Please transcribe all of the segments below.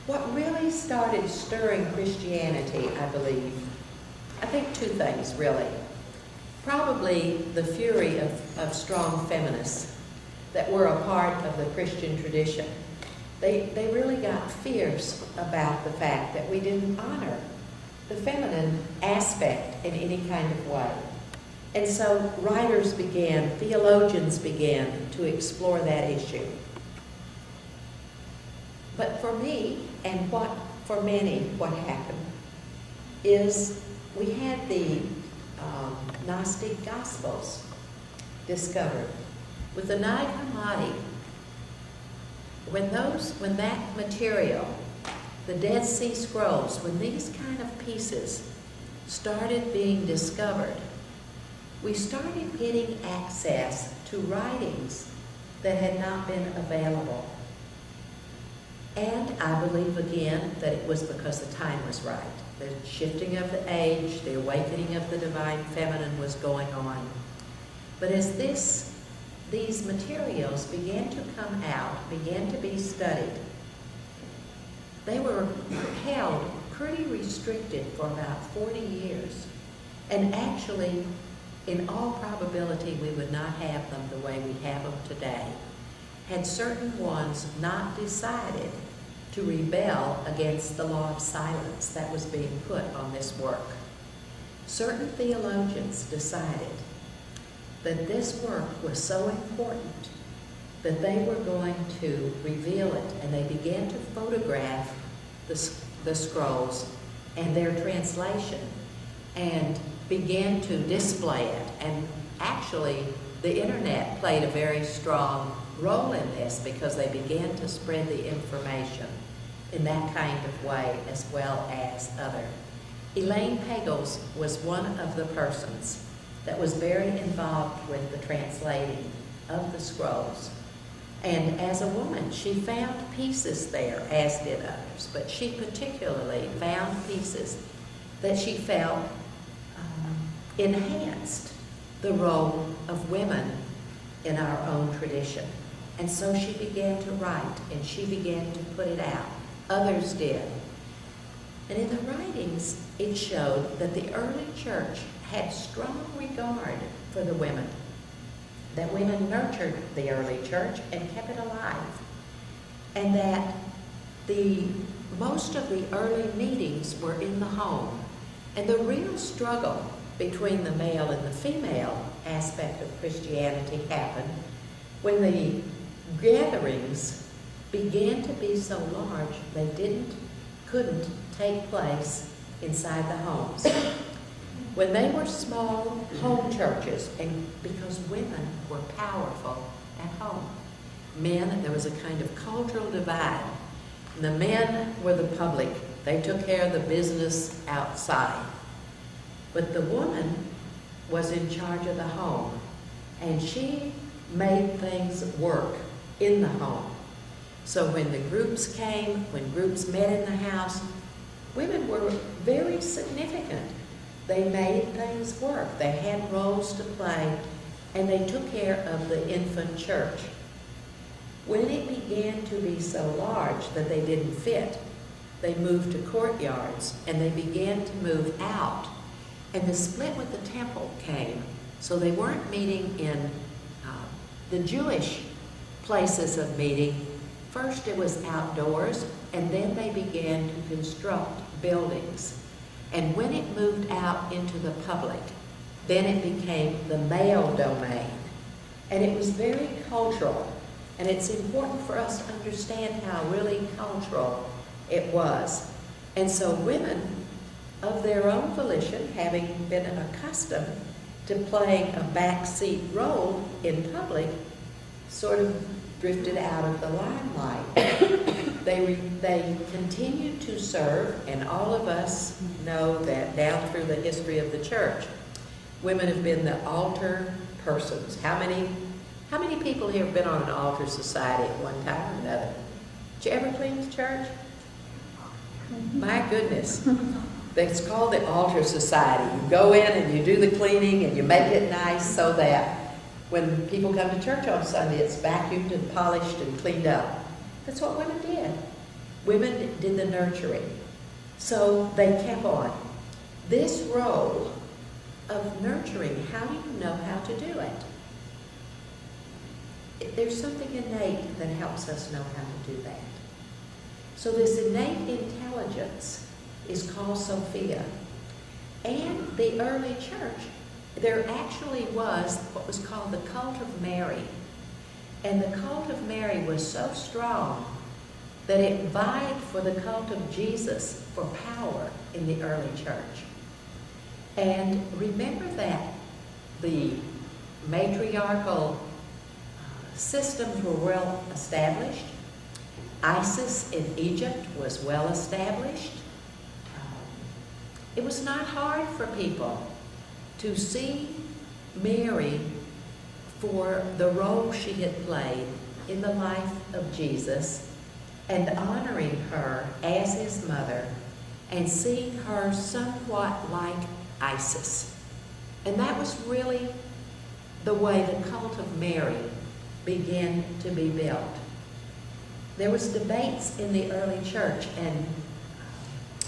What really started stirring Christianity, I believe, I think two things really. Probably the fury of strong feminists that were a part of the Christian tradition. They really got fierce about the fact that we didn't honor the feminine aspect in any kind of way. And so writers began, theologians began to explore that issue. But for me, and for many, what happened is we had the Gnostic Gospels discovered. With the Nag Hammadi, when that material, the Dead Sea Scrolls, when these kind of pieces started being discovered, we started getting access to writings that had not been available. And I believe again that it was because the time was right. The shifting of the age, the awakening of the divine feminine was going on. But as these materials began to come out, began to be studied, they were held pretty restricted for about 40 years. And actually, in all probability, we would not have them the way we have them today, had certain ones not decided to rebel against the law of silence that was being put on this work. Certain theologians decided that this work was so important that they were going to reveal it, and they began to photograph the scrolls and their translation and began to display it. And actually, the internet played a very strong role in this because they began to spread the information in that kind of way as well as other. Elaine Pagels was one of the persons that was very involved with the translating of the scrolls. And as a woman, she found pieces there, as did others, but she particularly found pieces that she felt enhanced the role of women in our own tradition. And so she began to write, and she began to put it out. Others did. And in the writings, it showed that the early church had strong regard for the women, that women nurtured the early church and kept it alive, and that most of the early meetings were in the home. And the real struggle between the male and the female aspect of Christianity happened when the gatherings began to be so large they couldn't take place inside the homes. When they were small home churches, and because women were powerful at home, men, there was a kind of cultural divide. The men were the public. They took care of the business outside. But the woman was in charge of the home, and she made things work in the home. So when the groups came, when groups met in the house, women were very significant. They made things work. They had roles to play, and they took care of the infant church. When it began to be so large that they didn't fit, they moved to courtyards, and they began to move out. And the split with the temple came. So they weren't meeting in the Jewish places of meeting. First it was outdoors, and then they began to construct buildings. And when it moved out into the public, then it became the male domain. And it was very cultural. And it's important for us to understand how really cultural it was. And so women, of their own volition, having been accustomed to playing a backseat role in public, sort of drifted out of the limelight. They continued to serve, and all of us know that down through the history of the church, women have been the altar persons. How many people here have been on an altar society at one time or another? Did you ever clean the church? My goodness. It's called the altar society. You go in and you do the cleaning and you make it nice so that when people come to church on Sunday, it's vacuumed and polished and cleaned up. That's what women did. Women did the nurturing. So they kept on. This role of nurturing, how do you know how to do it? There's something innate that helps us know how to do that. So this innate intelligence is called Sophia. And the early church, there actually was what was called the cult of Mary. And the cult of Mary was so strong that it vied for the cult of Jesus for power in the early church. And remember that the matriarchal systems were well established. Isis in Egypt was well established. It was not hard for people to see Mary for the role she had played in the life of Jesus and honoring her as his mother and seeing her somewhat like Isis. And that was really the way the cult of Mary began to be built. There was debates in the early church, and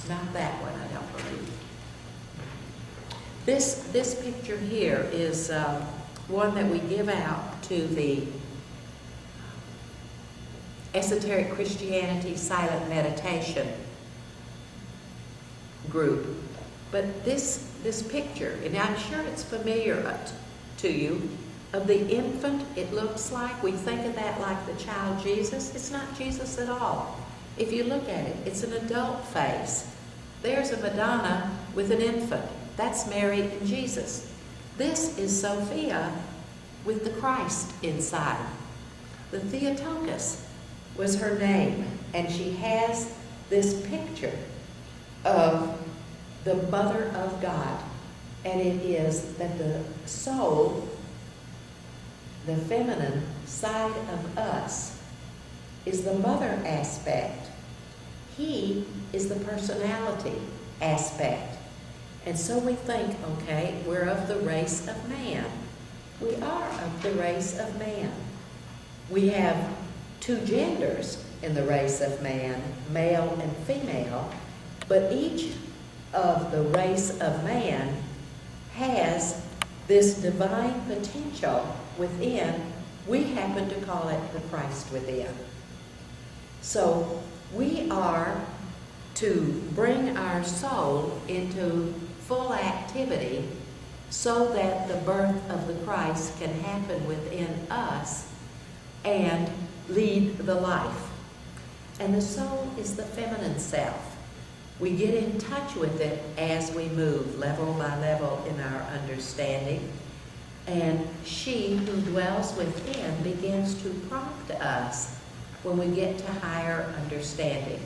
not that one, I don't believe. This picture here is one that we give out to the Esoteric Christianity Silent Meditation group. But this picture, and I'm sure it's familiar to you, of the infant, it looks like, we think of that like the child Jesus. It's not Jesus at all. If you look at it, it's an adult face. There's a Madonna with an infant. That's Mary and Jesus. This is Sophia with the Christ inside. The Theotokos was her name, and she has this picture of the Mother of God, and it is that the soul, the feminine side of us, is the mother aspect. He is the personality aspect. And so we think, okay, we're of the race of man. We are of the race of man. We have two genders in the race of man, male and female, but each of the race of man has this divine potential within. We happen to call it the Christ within. So we are to bring our soul into full activity so that the birth of the Christ can happen within us and lead the life. And the soul is the feminine self. We get in touch with it as we move level by level in our understanding. And she who dwells within begins to prompt us when we get to higher understanding.